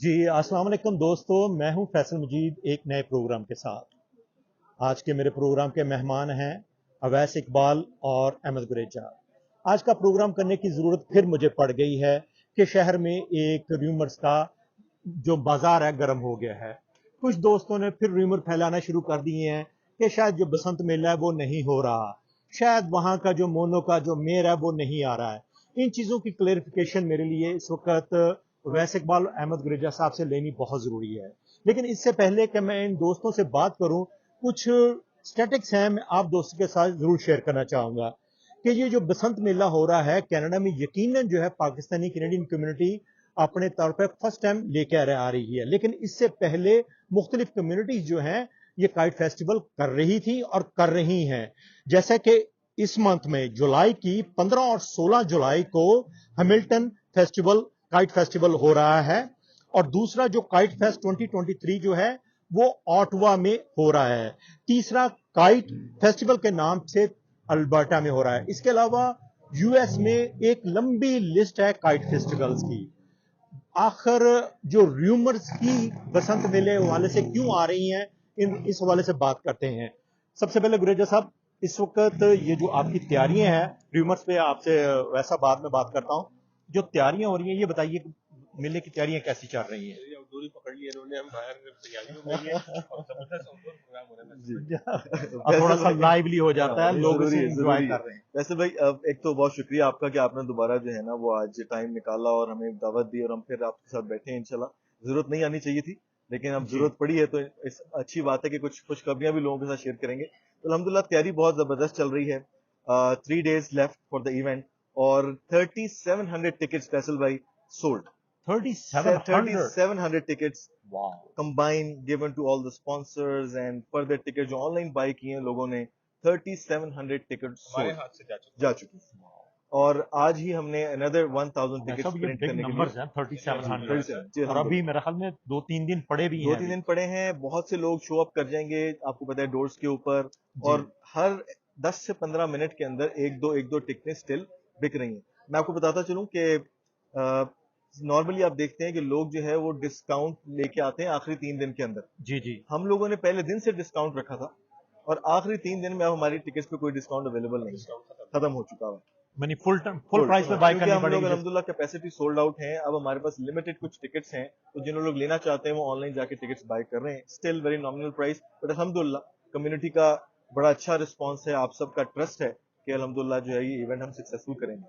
जी अस्सलाम वालेकुम दोस्तों, मैं हूं फैसल मजीद एक नए प्रोग्राम के साथ। आज के मेरे प्रोग्राम के मेहमान हैं अवैस इकबाल और अहमद गुरेजा। आज का प्रोग्राम करने की ज़रूरत फिर मुझे पड़ गई है कि शहर में एक र्यूमर्स का जो बाजार है गर्म हो गया है। कुछ दोस्तों ने फिर र्यूमर फैलाना शुरू कर दिए हैं कि शायद जो बसंत मेला है वो नहीं हो रहा, शायद वहाँ का जो मोनो का जो मेयर है वो नहीं आ रहा है। इन चीज़ों की क्लेरिफिकेशन मेरे लिए इस वक्त वैस इकबाल अहमद गुरेजा साहब से लेनी बहुत ज़रूरी है। लेकिन इससे पहले कि मैं इन दोस्तों से बात करूं, कुछ स्टैटिक्स हैं मैं आप दोस्तों के साथ ज़रूर शेयर करना चाहूँगा कि ये जो बसंत मेला हो रहा है कनाडा में, यकीनन जो है पाकिस्तानी कैनेडियन कम्युनिटी अपने तौर पर फर्स्ट टाइम लेकर आ रही है। लेकिन इससे पहले मुख्तलिफ कम्युनिटीज जो हैं ये काइट फेस्टिवल कर रही थी और कर रही हैं। जैसे कि इस मंथ में जुलाई की 15 और 16 जुलाई को हैमिल्टन फेस्टिवल काइट फेस्टिवल हो रहा है, और दूसरा जो काइट फेस्ट 2023 जो है वो ऑटवा में हो रहा है। तीसरा काइट फेस्टिवल के नाम से अल्बर्टा में हो रहा है। इसके अलावा यूएस में एक लंबी लिस्ट है काइट फेस्टिवल्स की। आखिर जो र्यूमर्स की बसंत मेले हवाले से क्यों आ रही हैं, इस हवाले से बात करते हैं। सबसे पहले गुरेजा साहब, इस वक्त ये जो आपकी तैयारियां हैं र्यूमर्स पे, आपसे वैसा बाद में बात करता हूं, जो तैयारियां हो रही हैं ये बताइए, मेले की तैयारियां कैसी चल रही हैं? दूरी पकड़ ली इन्होंने, हम बाहर तैयारियों में ही हैं और जबरदस्त आउटडोर प्रोग्राम हो रहा है। जी। अब थोड़ा सा लाइवली हो जाता है, लोग इसे एंजॉय कर रहे हैं। वैसे भाई एक तो बहुत शुक्रिया आपका कि आपने दोबारा जो है ना वो आज टाइम निकाला और हमें दावत दी और हम फिर आपके साथ बैठे हैं। इंशाल्लाह जरूरत नहीं आनी चाहिए थी, लेकिन अब जरूरत पड़ी है तो इस अच्छी बात है कि कुछ खुशखबरियां भी लोगों के साथ शेयर करेंगे। तो अल्हम्दुलिल्लाह तैयारी बहुत जबरदस्त चल रही है। 3 days left for the event और 3700 टिकट्स फैसल भाई sold. 3700 tickets combined given to all the sponsors and further tickets जो ऑनलाइन बाय किए हैं लोगों ने, 3700 tickets हमारे हाथ से जा चुकी। और आज ही हमने another 1000 tickets ये प्रिंट बिग करने के नंबर्स लिए हैं, 3700, जी, और अभी मेरे ख्याल में 2-3 दिन पड़े भी हैं। 2-3 दिन पड़े हैं। बहुत से लोग शो अप कर जाएंगे, आपको पता है, डोर्स के ऊपर, और हर 10 से 15 मिनट के अंदर एक दो टिकटें स्टिल बिक रही हैं। मैं आपको बताता चलूं कि नॉर्मली आप देखते हैं कि लोग जो है वो डिस्काउंट लेके आते हैं आखिरी 3 दिन के अंदर। जी। हम लोगों ने पहले दिन से डिस्काउंट रखा था और आखिरी 3 दिन में अब हमारी टिकट्स पे कोई डिस्काउंट अवेलेबल नहीं है, खत्म हो चुका है। यानी फुल प्राइस पे बाय करनी हम लोग पड़ेगी। अल्हम्दुलिल्लाह कैपेसिटी सोल्ड आउट है। अब हमारे पास लिमिटेड कुछ टिकट्स हैं, तो जिन लोग लेना चाहते हैं वो ऑनलाइन जाके टिकट्स बाय कर रहे हैं। Still very nominal price, but अल्हम्दुलिल्लाह कम्युनिटी का बड़ा अच्छा रिस्पॉन्स है। आप सबका ट्रस्ट है कि अल्हम्दुलिल्लाह जो है ये इवेंट हम सक्सेसफुल करेंगे।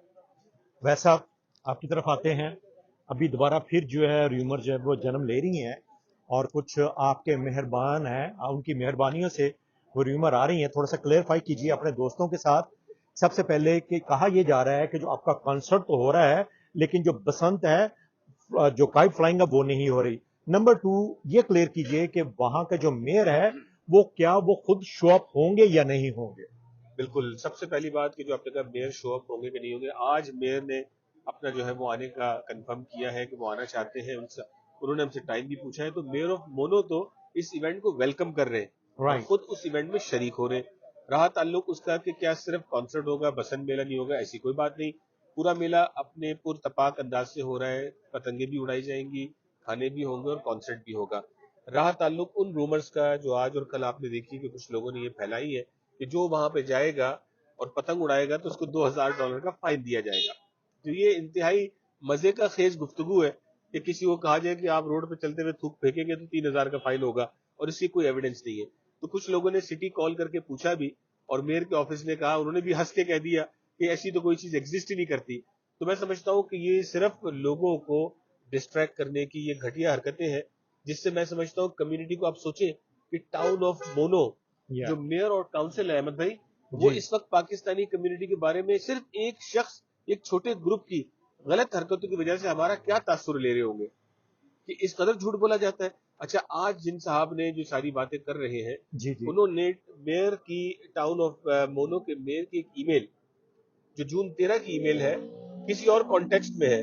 वैसा आपकी तरफ आते हैं, अभी दोबारा फिर जो है र्यूमर जो है वो जन्म ले रही हैं और कुछ आपके मेहरबान हैं, उनकी मेहरबानियों से वो र्यूमर आ रही हैं। थोड़ा सा क्लेरिफाई कीजिए अपने दोस्तों के साथ। सबसे पहले कि कहा यह जा रहा है कि जो आपका कॉन्सर्ट तो हो रहा है, लेकिन जो बसंत है जो काइट फ्लाइंग है वो नहीं हो रही। नंबर 2, ये क्लियर कीजिए कि वहां का जो मेयर है वो क्या वो खुद शो अप होंगे या नहीं होंगे? बिल्कुल, सबसे पहली बात कि जो आपने कहा मेयर शो अप होंगे कि नहीं होंगे, आज मेयर ने अपना जो है वो आने का कंफर्म किया है कि वो आना चाहते हैं। उन्होंने हमसे टाइम भी पूछा है, तो मेयर ऑफ मोनो तो इस इवेंट को वेलकम कर रहे हैं और खुद उस इवेंट में शरीक हो रहे हैं। रहा ताल्लुक उसका कि क्या सिर्फ कॉन्सर्ट होगा, बसंत मेला नहीं होगा, ऐसी कोई बात नहीं। पूरा मेला अपने पुरतपाक अंदाज से हो रहा है, पतंगे भी उड़ाई जाएंगी, खाने भी होंगे और कॉन्सर्ट भी होगा। रहा ताल्लुक उन रूमर्स का जो आज और कल आपने देखी कि कुछ लोगों ने ये फैलाई है कि जो वहां पे जाएगा और पतंग उड़ाएगा तो उसको $2000 का फाइन दिया जाएगा। तो ये इंतहाई मजे का खेज गुफ्तगू है कि किसी को कहा जाए कि आप रोड पे चलते हुए थूक फेंकेंगे तो 3000 का फाइन होगा, और इसकी कोई एविडेंस नहीं है। तो कुछ लोगों ने सिटी कॉल करके पूछा भी, और मेयर के ऑफिस ने कहा, उन्होंने भी हंस के कह दिया कि ऐसी तो कोई चीज एग्जिस्ट ही नहीं करती। तो मैं समझता हूँ कि ये सिर्फ लोगों को डिस्ट्रैक्ट करने की ये घटिया हरकतें हैं, जिससे मैं समझता हूँ कम्युनिटी को आप सोचें कि टाउन ऑफ मोनो जो मेयर और काउंसिल है अहमद भाई, वो इस वक्त पाकिस्तानी कम्युनिटी के बारे में सिर्फ एक शख्स, एक छोटे ग्रुप की गलत हरकतों की वजह से हमारा क्या तासुर ले रहे होंगे कि इस कदर झूठ बोला जाता है। अच्छा, आज जिन साहब ने जो सारी बातें कर रहे हैं, उन्होंने मेयर की, टाउन ऑफ मोनो के मेयर की एक ईमेल जो जून 13 की ईमेल है, किसी और कॉन्टेक्स्ट में है,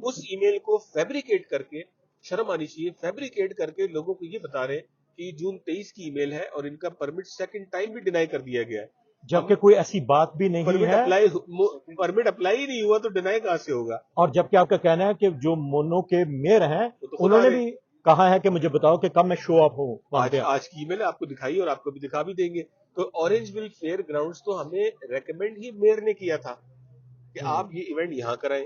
उस ईमेल को फैब्रिकेट करके, शर्म आनी चाहिए, फैब्रिकेट करके लोगों को ये बता रहे हैं कि जून 23 की ईमेल है और इनका परमिट सेकंड टाइम भी डिनाई कर दिया गया है। जबकि कोई ऐसी बात भी नहीं है, परमिट अप्लाई ही नहीं हुआ तो डिनाई कहां से होगा। और जबकि आपका कहना है कि जो मोनो के मेयर हैं वो तो खुद आ उन्होंने रहे भी कहा है कि मुझे बताओ कि कब मैं शो अप हूँ वहां पे। आज की ईमेल आपको दिखाई और आपको भी दिखा भी देंगे। तो ऑरेंज विल फेयर ग्राउंड्स तो हमें रेकमेंड ही मेयर ने किया था कि आप ये इवेंट यहाँ कराएं,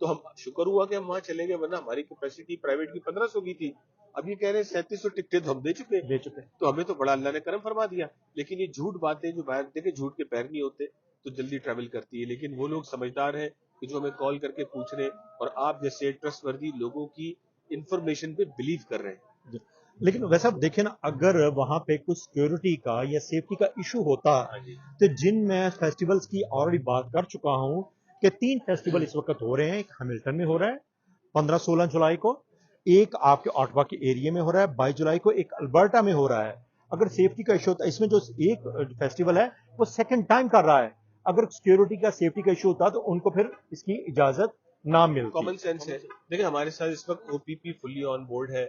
तो हम शुक्र हुआ कि हम वहां चले गए, वरना हमारी कैपेसिटी प्राइवेट की 1500 की थी, अब ये कह रहे हैं 3700 टिकटें तो हम दे चुके। तो हमें तो बड़ा अल्लाह ने करम फरमा दिया। लेकिन ये झूठ बातें जो बाहर देखे, झूठ के पैर नहीं होते तो जल्दी ट्रैवल करती है। लेकिन वो लोग समझदार हैं कि जो हमें कॉल करके पूछ रहे हैं और आप जैसे ट्रस्टवर्दी लोगों की इंफॉर्मेशन पे बिलीव कर रहे हैं। लेकिन वैसा आप देखें ना, अगर वहां पे कुछ सिक्योरिटी का या सेफ्टी का इशू होता तो जिन मैं फेस्टिवल्स की ऑलरेडी बात कर चुका हूं कि 3 फेस्टिवल इस वक्त हो रहे हैं। एक हैमिल्टन में हो रहा है 15-16 जुलाई को, एक आपके ऑटवा के एरिया में हो रहा है 22 जुलाई को, एक अल्बर्टा में हो रहा है। अगर सेफ्टी का इशू होता है, इसमें जो एक फेस्टिवल है वो सेकंड टाइम कर रहा है, अगर सिक्योरिटी का सेफ्टी का इशू होता तो उनको फिर इसकी इजाजत ना मिलती। कॉमन सेंस है। देखिए हमारे साथ इस वक्त ओपीपी फुल्ली ऑन बोर्ड है,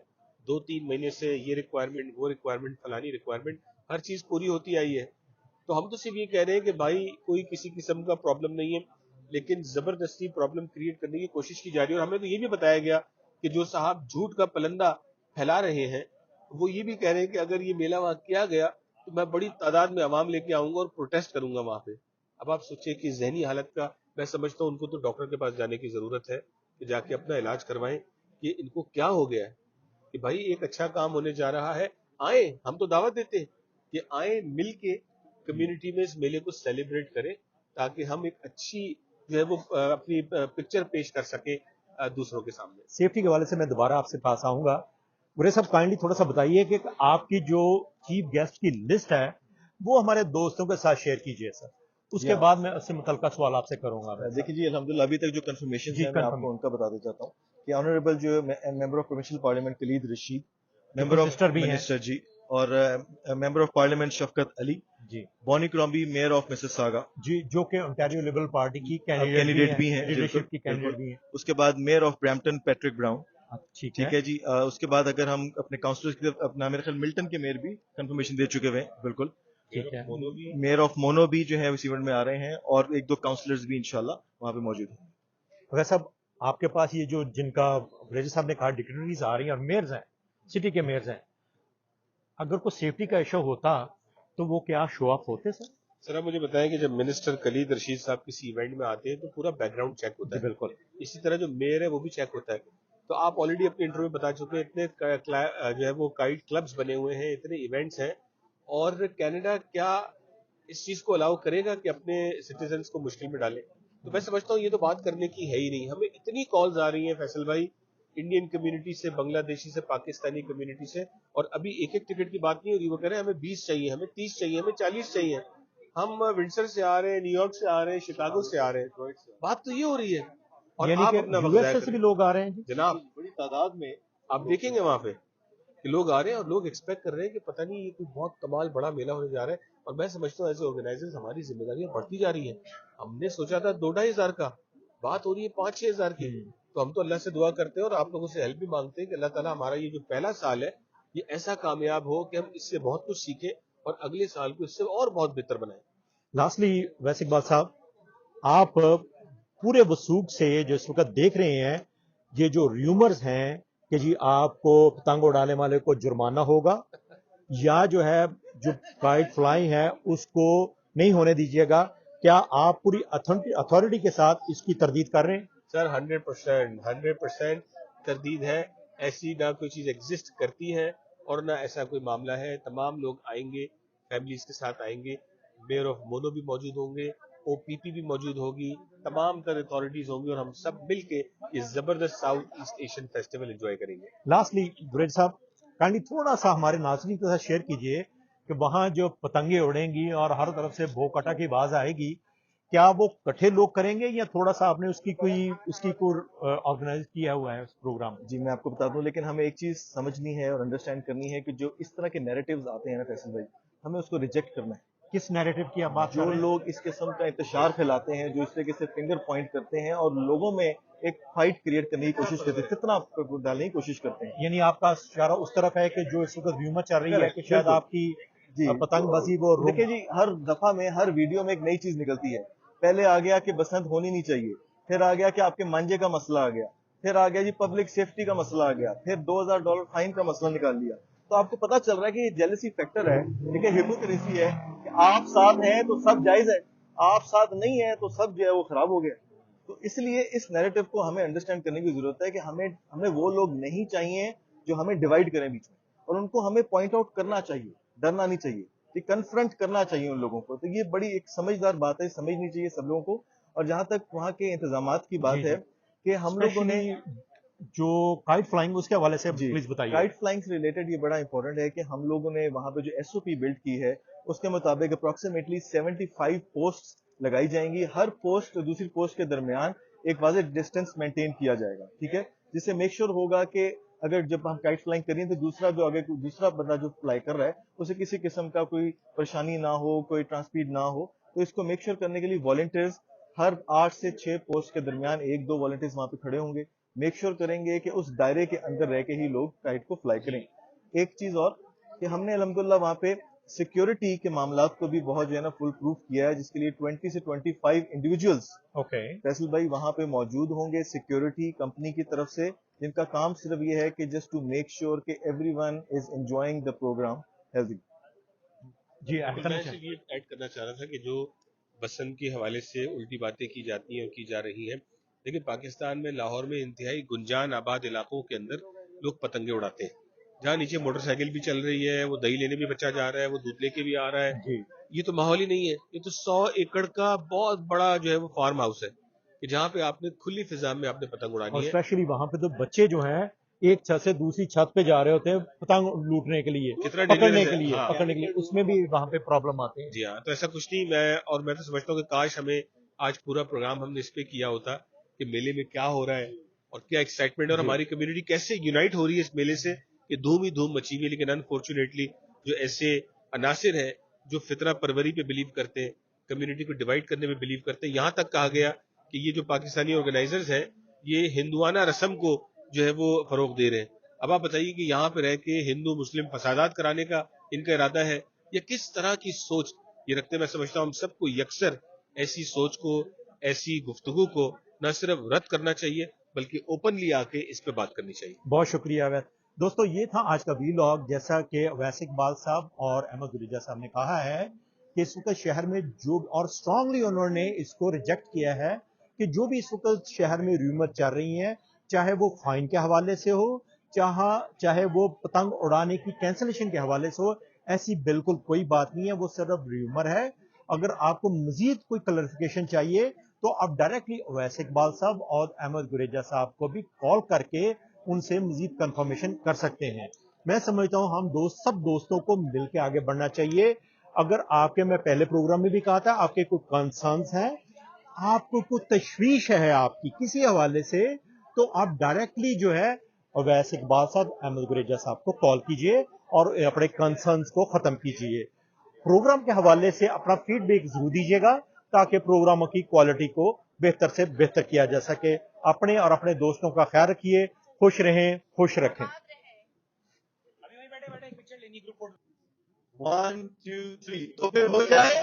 2-3 महीने से ये रिक्वायरमेंट, वो रिक्वायरमेंट, फलानी रिक्वायरमेंट, हर चीज पूरी होती आई है। तो हम तो सिर्फ ये कह रहे हैं कि भाई कोई किसी किस्म का प्रॉब्लम नहीं है, लेकिन जबरदस्ती प्रॉब्लम क्रिएट करने की कोशिश की जा रही है। और हमें तो ये भी बताया गया कि जो साहब झूठ का पलंदा फैला रहे हैं वो ये भी कह रहे हैं कि अगर ये मेला वहां किया गया तो मैं बड़ी तादाद में अवाम लेके आऊंगा और प्रोटेस्ट करूंगा वहां पे। अब आप सोचिए कि जहनी हालत का, मैं समझता हूं उनको तो डॉक्टर के पास जाने की जरूरत है कि जाके अपना इलाज करवाएं कि इनको क्या हो गया है। कि भाई एक अच्छा काम होने जा रहा है, आए, हम तो दावत देते हैं कि आए मिल के कम्युनिटी में इस मेले को सेलिब्रेट करें, ताकि हम एक अच्छी जो है वो अपनी पिक्चर पेश कर सके दूसरों के सामने। सेफ्टी के हवाले से मैं दोबारा आपसे पास आऊंगा। गुरे साहब काइंडली थोड़ा सा बताइए कि आपकी जो चीफ गेस्ट की लिस्ट है वो हमारे दोस्तों के साथ शेयर कीजिए सर, उसके बाद मैं उससे मुतल्लिका सवाल आपसे करूंगा। देखिए जी, अल्हम्दुलिल्लाह अभी तक जो कंफर्मेशन है मैं आपको उनका बताना चाहता हूँ कि ऑनरेबल जो member of provincial parliament Khalid Rasheed, member of minister ji, और member of parliament Shafqat Ali ji, Bonnie Crombie mayor of Mississauga ji, जो कि ओंटारियो लिबरल पार्टी की कैंडिडेट भी हैं, लीडरशिप की कैंडिडेट भी हैं। उसके बाद mayor of Brampton Patrick Brown, ठीक है जी। उसके बाद अगर हम अपने काउंसिलर्स की तरफ, अपना मेरे ख्याल मिल्टन के मेयर भी कंफर्मेशन दे चुके हुए हैं, बिल्कुल ठीक है। मेयर ऑफ मोनो भी जो है इस इवेंट में आ रहे हैं, और 1-2 काउंसलर्स भी इंशाल्लाह वहां पे मौजूद हैं। अगर साहब आपके पास ये जो जिनका रेजी साहब ने कहा डिक्टेटरीज आ रही हैं और मेयर्स हैं, सिटी के मेयर्स हैं, अगर कोई सेफ्टी का इशू होता तो वो क्या शो ऑफ होते सर? सर आप मुझे बताएं कि जब मिनिस्टर कलीद रशीद साहब किसी इवेंट में आते हैं तो पूरा बैकग्राउंड चेक होता है। बिल्कुल। इसी तरह जो मेयर है वो भी चेक होता है। तो आप ऑलरेडी अपने इंटरव्यू में बता चुके हैं, इतने जो है वो काइट क्लब्स बने हुए हैं, इतने इवेंट्स हैं, और कनाडा क्या इस चीज को अलाउ करेगा कि अपने सिटीजन्स को मुश्किल में डाले? तो मैं समझता हूँ ये तो बात करने की है ही नहीं। हमें इतनी कॉल्स आ रही हैं फैसल भाई, इंडियन कम्युनिटी से, बांग्लादेशी से, पाकिस्तानी कम्युनिटी से, और अभी एक टिकट की बात नहीं हो रही। वो कह रहे हैं हमें 20 चाहिए, हमें 30 चाहिए, हमें 40 चाहिए। हम विंडसर से आ रहे हैं, न्यूयॉर्क से आ रहे हैं, शिकागो से आ रहे हैं, बात तो ये हो रही है। और आप अपना यूएसए से भी लोग आ रहे हैं जनाब, बड़ी तादाद में आप देखेंगे वहां पे कि लोग आ रहे हैं, और लोग एक्सपेक्ट कर रहे हैं कि पता नहीं ये कोई बहुत कमाल बड़ा मेला होने जा रहा है। और मैं समझता हूँ एज ऑर्गेनाइजर्स हमारी जिम्मेदारियां बढ़ती जा रही है। हमने सोचा था 2-2.5 हजार का, बात हो रही है 5-6 हजार की। तो हम तो अल्लाह से दुआ करते हैं और आप लोगों से हेल्प भी मांगते हैं कि अल्लाह ताला हमारा ये जो पहला साल है ये ऐसा कामयाब हो कि हम इससे बहुत कुछ सीखें और अगले साल को इससे और बहुत बेहतर बनाएं। लास्टली वैसे इकबाल साहब, आप पूरे वसूख से जो इस वक्त देख रहे हैं, ये जो र्यूमर्स हैं कि जी आपको पतंग उड़ाने वाले को जुर्माना होगा या जो है जो काइट फ्लाइंग है उसको नहीं होने दीजिएगा, क्या आप पूरी अथॉरिटी के साथ इसकी तरदीद कर रहे हैं? सर 100% तरदीद है। ऐसी ना कोई चीज एग्जिस्ट करती है और ना ऐसा कोई मामला है। तमाम लोग आएंगे, फैमिलीज के साथ आएंगे, मेयर ऑफ मोनो भी मौजूद होंगे, ओपीपी भी मौजूद होगी, तमाम तर अथॉरिटीज होंगी, और हम सब मिलके इस जबरदस्त south east Asian festival enjoy करेंगे। लास्टली गुरेज साहब, काइंडली थोड़ा सा हमारे नाज़रीन के साथ शेयर कीजिए कि वहां जो पतंगे उड़ेंगी और हर तरफ से भोकटा की आवाज आएगी, क्या वो इकट्ठे लोग करेंगे या थोड़ा सा आपने उसकी कोई ऑर्गेनाइज किया हुआ है उस प्रोग्राम? जी मैं आपको बता दूं, लेकिन हमें एक चीज समझनी है और अंडरस्टैंड करनी है कि जो इस तरह के नैरेटिव्स आते हैं ना फैसल भाई, हमें उसको रिजेक्ट करना है। किस नैरेटिव की आप बात कर जो रहे हैं? लोग इस किस्म का इंतशार फैलाते हैं, जो इस तरीके से फिंगर पॉइंट करते हैं और लोगों में एक फाइट क्रिएट करने की कोशिश करते हैं, कितना डालने की कोशिश करते हैं। यानी आपका इशारा उस तरफ है कि जो इस वक्त र्यूमर चल रही है कि शायद आपकी جی پتنگ بازی وہ دیکھیں جی ہر دفعہ میں ہر ویڈیو میں ایک نئی چیز نکلتی ہے. پہلے آ گیا کہ بسنت ہونی نہیں چاہیے, پھر آ گیا کہ آپ کے مانجے کا مسئلہ آ گیا, پھر آ گیا جی پبلک سیفٹی کا مسئلہ آ گیا, پھر $2000 فائن کا مسئلہ نکال لیا. تو آپ کو پتا چل رہا ہے کہ یہ جیلسی فیکٹر ہے, ٹھیک ہے, ہپوکریسی ہے کہ آپ ساتھ ہیں تو سب جائز ہے, آپ ساتھ نہیں ہیں تو سب جو ہے وہ خراب ہو گیا. تو اس لیے اس نیریٹو کو ہمیں انڈرسٹینڈ کرنے کی ضرورت ہے کہ ہمیں وہ لوگ نہیں چاہیے جو ہمیں ڈیوائیڈ کریں بیچ میں, اور ان کو ہمیں پوائنٹ آؤٹ کرنا چاہیے, ڈرنا نہیں چاہیے, یہ کنفرنٹ کرنا چاہیے ان لوگوں کو. تو یہ بڑی ایک سمجھدار بات ہے, سمجھنی چاہیے سب لوگوں کو. اور جہاں تک وہاں کے انتظامات کی بات ہے کہ ہم لوگوں نے جو کائٹ فلائنگ اس کے حوالے سے جی پلیز بتائیے. کائٹ فلائنگ سے ریلیٹڈ یہ بڑا امپورٹنٹ ہے کہ ہم لوگوں نے وہاں پہ جو ایس او پی بلڈ کی ہے اس کے مطابق اپروکسیمیٹلی 75 پوسٹ لگائی جائیں گی. ہر پوسٹ اور دوسری پوسٹ کے درمیان ایک واضح ڈسٹینس مینٹین کیا جائے گا, ٹھیک ہے, جس سے میک شور ہوگا کہ اگر جب ہم کائٹ فلائنگ کریں تو دوسرا جو آگے دوسرا بندہ جو فلائی کر رہا ہے اسے کسی قسم کا کوئی پریشانی نہ ہو, کوئی ٹرانسپیڈ نہ ہو. تو اس کو میک شور کرنے کے لیے والنٹیئرز ہر 8 سے 6 پوسٹ کے درمیان 1-2 والنٹیئرز وہاں پہ کھڑے ہوں گے, میک شور کریں گے کہ اس دائرے کے اندر رہ کے ہی لوگ کائٹ کو فلائی کریں. ایک چیز اور کہ ہم نے الحمدللہ وہاں پہ سیکیورٹی کے معاملات کو بھی بہت جو ہے نا فل پروف کیا ہے, جس کے لیے 20 سے 25 انڈیویجولز فیصل بھائی وہاں پہ موجود ہوں گے سیکیورٹی کمپنی کی طرف سے, جن کا کام صرف یہ ہے کہ جسٹ ٹو میک شیور کہ everyone is enjoying the program healthy. جی میں یہ ایڈ کرنا چاہ رہا تھا کہ جو بسنت کے حوالے سے الٹی باتیں کی جاتی ہیں اور کی جا رہی ہیں, لیکن پاکستان میں لاہور میں انتہائی گنجان آباد علاقوں کے اندر لوگ پتنگیں اڑاتے ہیں, جہاں نیچے موٹر سائیکل بھی چل رہی ہے, وہ دہی لینے بھی بچہ جا رہا ہے, وہ دودھ لے کے بھی آ رہا ہے. یہ تو ماحول ہی نہیں ہے, یہ تو 100 ایکڑ کا بہت بڑا جو ہے وہ فارم ہاؤس ہے کہ جہاں پہ آپ نے کھلی فضا میں آپ نے پتنگ اڑانی ہے. اسپیشلی وہاں پہ تو بچے جو ہیں ایک چھت سے دوسری چھت پہ جا رہے ہوتے ہیں پتنگ لوٹنے کے لیے, پکڑنے کے لیے, اس میں بھی وہاں پہ پرابلم آتے ہیں. جی ہاں, تو ایسا کچھ نہیں. میں تو سمجھتا ہوں کہ کاش ہمیں آج پورا پروگرام ہم نے اس پہ کیا ہوتا کہ میلے میں کیا ہو رہا ہے اور کیا ایکسائٹمنٹ, اور ہماری کمیونٹی کیسے یونائٹ ہو رہی ہے اس میلے سے, کہ دھوم ہی دھوم مچی ہوئی. لیکن انفارچونیٹلی جو ایسے عناصر ہیں جو فطرہ پروری پہ بلیو کرتے ہیں, کمیونٹی کو ڈیوائڈ کرنے میں بلیو کرتے ہیں, یہاں تک کہا گیا کہ یہ جو پاکستانی آرگنائزرز ہیں یہ ہندوانہ رسم کو جو ہے وہ فروغ دے رہے ہیں. اب آپ بتائیے کہ یہاں پہ رہ کے ہندو مسلم فسادات کرانے کا ان کا ارادہ ہے, یا کس طرح کی سوچ یہ رکھتے ہیں. میں سمجھتا ہوں ہم سب کو یکسر ایسی سوچ کو, ایسی گفتگو کو نہ صرف رد کرنا چاہیے بلکہ اوپنلی آ کے اس پہ بات کرنی چاہیے. بہت شکریہ اویس. دوستو یہ تھا آج کا ویلاگ. جیسا کہ اویس اقبال صاحب اور احمد گریجا صاحب نے کہا ہے کہ اس وقت شہر میں جو, اور اسٹرانگلی انہوں نے اس کو ریجیکٹ کیا ہے کہ جو بھی اس وقت شہر میں ریومر چل رہی ہیں, چاہے وہ فائن کے حوالے سے ہو, چاہے وہ پتنگ اڑانے کی کینسلیشن کے حوالے سے ہو, ایسی بالکل کوئی بات نہیں ہے, وہ صرف ریومر ہے. اگر آپ کو مزید کوئی کلیریفیکیشن چاہیے تو آپ ڈائریکٹلی اویس اقبال صاحب اور احمد گریجا صاحب کو بھی کال کر کے ان سے مزید کنفرمیشن کر سکتے ہیں. میں سمجھتا ہوں ہم سب دوستوں کو مل کے آگے بڑھنا چاہیے. اگر آپ کے, میں پہلے پروگرام میں بھی کہا تھا, آپ کے کوئی کنسرنز ہیں, آپ کو کوئی تشویش ہے آپ کی کسی حوالے سے, تو آپ ڈائریکٹلی جو ہے اویس اقبال صاحب, احمد گریجا صاحب کو کال کیجئے اور اپنے کنسرنز کو ختم کیجئے. پروگرام کے حوالے سے اپنا فیڈ بیک ضرور دیجیے گا تاکہ پروگراموں کی کوالٹی کو بہتر سے بہتر کیا جا سکے. اپنے اور اپنے دوستوں کا خیال رکھیے, خوش رہیں, خوش رکھیں. 1 2 3 تو پھر ہو جائے